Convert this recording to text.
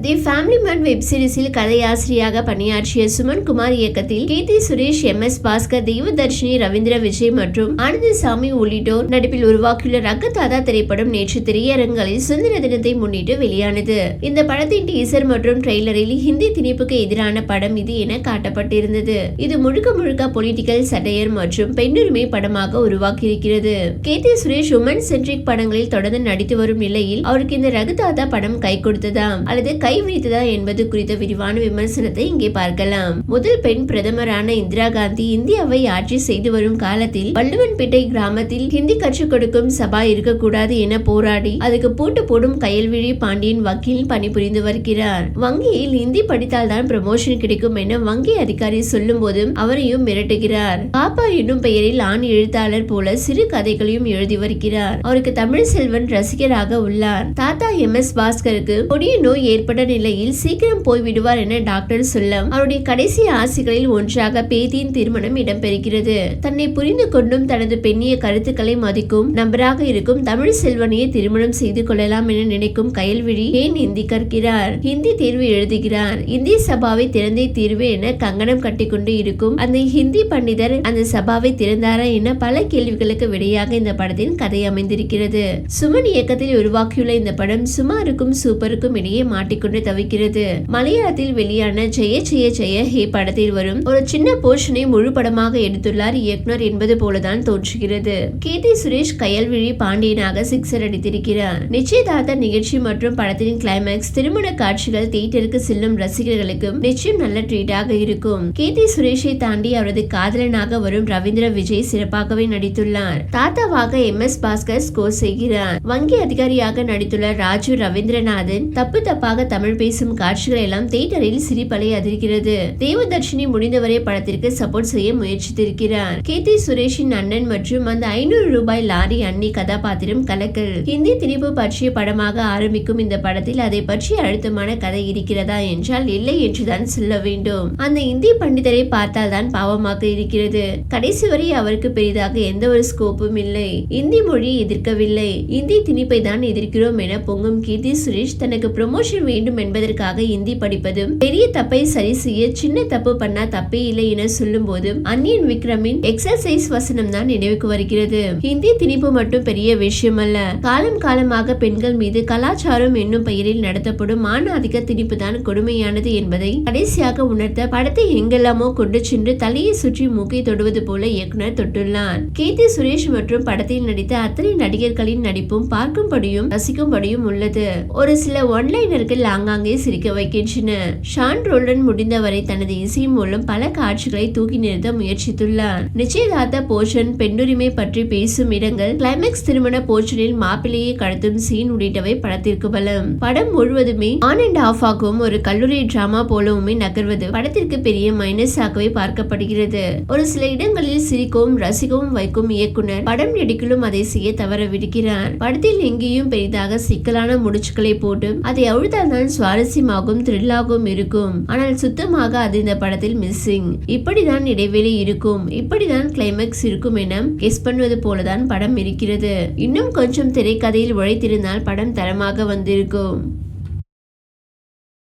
The family man web சீரிஸில் கதையாசிரியாக பணியாற்றிய சுமன் குமார் இயக்கத்தில் கீர்த்தி சுரேஷ், MS பாஸ்கர், தெய்வதர்ஷினி, ரவீந்திர விஜய் மற்றும் ஆனந்தசாமி உள்ளிட்டோர் நடிப்பில் உருவாக்கியுள்ள ரங்கதாதா திரைப்படம் நேற்று திரையரங்களில் சுதந்திர தினத்தை முன்னிட்டு வெளியானது. இந்த படத்தின் டீசர் மற்றும் ட்ரெய்லரில் ஹிந்தி திணிப்புக்கு எதிரான படம் இது என காட்டப்பட்டிருந்தது. இது முழுக்க முழுக்க பொலிட்டிக்கல் சட்டையர் மற்றும் பெண்ணுரிமை படமாக உருவாக்கியிருக்கிறது. கீர்த்தி சுரேஷ் உமன் சென்ட்ரிக் படங்களில் தொடர்ந்து நடித்து வரும் நிலையில் அவருக்கு இந்த ரங்கதாதா படம் கை கொடுத்ததா அல்லது கைவிரித்ததா என்பது குறித்த விரிவான விமர்சனத்தை இங்கே பார்க்கலாம். முதல் பெண் பிரதமரான இந்திரா காந்தி இந்தியாவை ஆட்சி செய்து வரும் காலத்தில் வள்ளுவன்பேட்டை கிராமத்தில் ஹிந்தி கற்றுக் கொடுக்கும் சபா இருக்கக்கூடாது என போராடி அதுக்கு பூட்டு போடும் கயல்விழி பாண்டியன் வக்கீல் பணிபுரிந்து வருகிறார். வங்கியில் ஹிந்தி படித்தால் தான் ப்ரமோஷன் கிடைக்கும் என வங்கி அதிகாரி சொல்லும் போதும் அவரையும் மிரட்டுகிறார். பாப்பா என்னும் பெயரில் ஆண் எழுத்தாளர் போல சிறு கதைகளையும் எழுதி வருகிறார். அவருக்கு தமிழ் செல்வன் ரசிகராக உள்ளார். தாத்தா MS பாஸ்கருக்கு கொடிய நோய் ஏற்பட்ட நிலையில் சீக்கிரம் போய்விடுவார் என டாக்டர் சொல்ல அவருடைய கடைசி ஆசைகளில் ஒன்றாக பேத்தியின் திருமணம் இடம்பெறுகிறது. தன்னை புரிந்து கொண்டும் தனது பெண்ணிய கருத்துக்களை மதிக்கும் நபராக இருக்கும் தமிழ் செல்வனையை திருமணம் செய்து கொள்ளலாம் என நினைக்கும் கயல்விழி ஏன் ஹிந்தி கற்கிறார், ஹிந்தி தேர்வு எழுதுகிறார், இந்திய சபாவை திறந்தே தீர்வு என கங்கணம் கட்டிக்கொண்டு இருக்கும் அந்த ஹிந்தி பண்டிதர் அந்த சபாவை திறந்தாரா என பல கேள்விகளுக்கு விடையாக இந்த படத்தின் கதை அமைந்திருக்கிறது. சுமன் இயக்கத்தில் உருவாக்கியுள்ள இந்த படம் சுமாருக்கும் சூப்பருக்கும் இடையே மாட்டிக்கொண்டு தவிக்கிறது. மலையாளத்தில் வெளியான ஜெய ஜெய ஜெய ஹே படத்தில் வரும் ஒரு சின்ன போர்ஷனை முழு படமாக எடுத்துள்ளார் இயக்குனர் என்பது போலதான் தோன்றுகிறது. கீர்த்தி சுரேஷ் கயல்விழி பாண்டியனாக சிக்ஸர் அடித்திருக்கிறார். நிச்சயதார்த்த நிகழ்ச்சி மற்றும் படத்தின் கிளைமேக்ஸ் திருமண காட்சிகள் தியேட்டருக்கு செல்லும் ரசிகர்களுக்கு நிச்சயம் நல்ல ட்ரீட்டாக இருக்கும். கீர்த்தி சுரேஷை தாண்டி அவரது காதலனாக வரும் ரவீந்திர விஜய் சிறப்பாகவே நடித்துள்ளார். தாத்தாவாக MS பாஸ்கர் ஸ்கோர் செய்கிறார். வங்கி அதிகாரியாக நடித்துள்ள ராஜு ரவீந்திரநாதன் தப்பு தப்பாக தமிழ் பேசும் காட்சிகள் எல்லாம் தியேட்டரில் சிரிப்பலை அதிர்கிறது. தேவதர்ஷினி முடிந்தவரை படத்திற்கு சப்போர்ட் செய்ய முயற்சித்திருக்கிறார். கீர்த்தி சுரேஷின் அண்ணன் மற்றும் அந்த 500 ரூபாய் லாரி அண்ணி கதாபாத்திரம் கலக்கல். ஹிந்தி திணிப்பு பற்றிய படமாக ஆரம்பிக்கும் இந்த படத்தில் அதை பற்றிய அழுத்தமான கதை இருக்கிறதா என்றால் இல்லை என்றுதான் சொல்ல வேண்டும். அந்த இந்தி பண்டிதரை பார்த்தால் தான் பாவமாக இருக்கிறது. கடைசி வரை அவருக்கு பெரிதாக எந்த ஒரு ஸ்கோப்பும் இல்லை. இந்தி மொழியை எதிர்க்கவில்லை, இந்தி திணிப்பை தான் எதிர்க்கிறோம் என பொங்கும் கீர்த்தி சுரேஷ் தனக்கு ப்ரமோஷன் வேண்டும் என்பதற்காக இந்தி படிப்பதும் பெரிய தப்பை சரி செய்ய சின்ன தப்பு பண்ணா தப்பே இல்லை என சொல்லும் போதும் அன்னியன் விக்ரமின் எக்ஸசைஸ் வசனம் தான் நினைவுக்கு வருகிறது. ஹிந்தி திணிப்பு மட்டும் பெரிய விஷயம் அல்ல. காலம் காலமாக பெண்கள் மீது கலாச்சாரம் என்னும் பெயரில் நடத்தப்படும் ஆணாதிக்க திணிப்பு தான் கொடுமையானது என்பதை கடைசியாக உணர்த்த படத்தை எங்கெல்லாமோ கொண்டு சென்று தலையை சுற்றி மூக்கை தொடுவது போல இயக்குனர் தொட்டுள்ளார். கீர்த்தி சுரேஷ் மற்றும் படத்தில் நடித்த அத்தனை நடிகர்களின் நடிப்பும் பார்க்கும்படியும் ரசிக்கும்படியும் உள்ளது. ஒரு சில ஒன்லைனர்கள் ஆங்காங்கே சிரிக்க வைக்கின்றன. ஷான் ரோல்டன் முடிந்தவரை தனது இசை மூலம் பல காட்சிகளை தூக்கி நிறுத்த முயற்சித்துள்ளார். நிச்சயதார்த்த போர்ஷன், பெண்ணுரிமை பற்றி பேசும் இடங்கள், கிளைமேக்ஸ் திருமண போர்ஷனில் மாப்பிள்ளையை கடத்தும் சீன் உள்ளிட்டவை படத்திற்கு பலம். படம் முழுவதுமே ஆன் அண்ட் ஆஃப் ஆகவும் ஒரு கல்லூரி டிராமா போலவுமே நகர்வது படத்திற்கு பெரிய மைனஸ் ஆகவே பார்க்கப்படுகிறது. ஒரு சில இடங்களில் சிரிக்கவும் ரசிக்கவும் வைக்கும் இயக்குனர் படம் நடிக்கலும் அதை செய்ய தவற விடுக்கிறார். படத்தில் எங்கேயும் பெரிதாக சிக்கலான முடிச்சுக்களை போட்டு அதை அழுத்தால்தான் சுவாரஸ்யமாகவும் த்ரில்லாகவும் இருக்கும். ஆனால் சுத்தமாக அது இந்த படத்தில் மிஸ்ஸிங். இப்படிதான் இடைவெளி இருக்கும், இப்படிதான் கிளைமேக்ஸ் இருக்கும் என கெஸ் பண்ணுவது போலதான் படம் இருக்கிறது. இன்னும் கொஞ்சம் திரைக்கதையில் உழைத்திருந்தால் படம் தரமாக வந்திருக்கும்.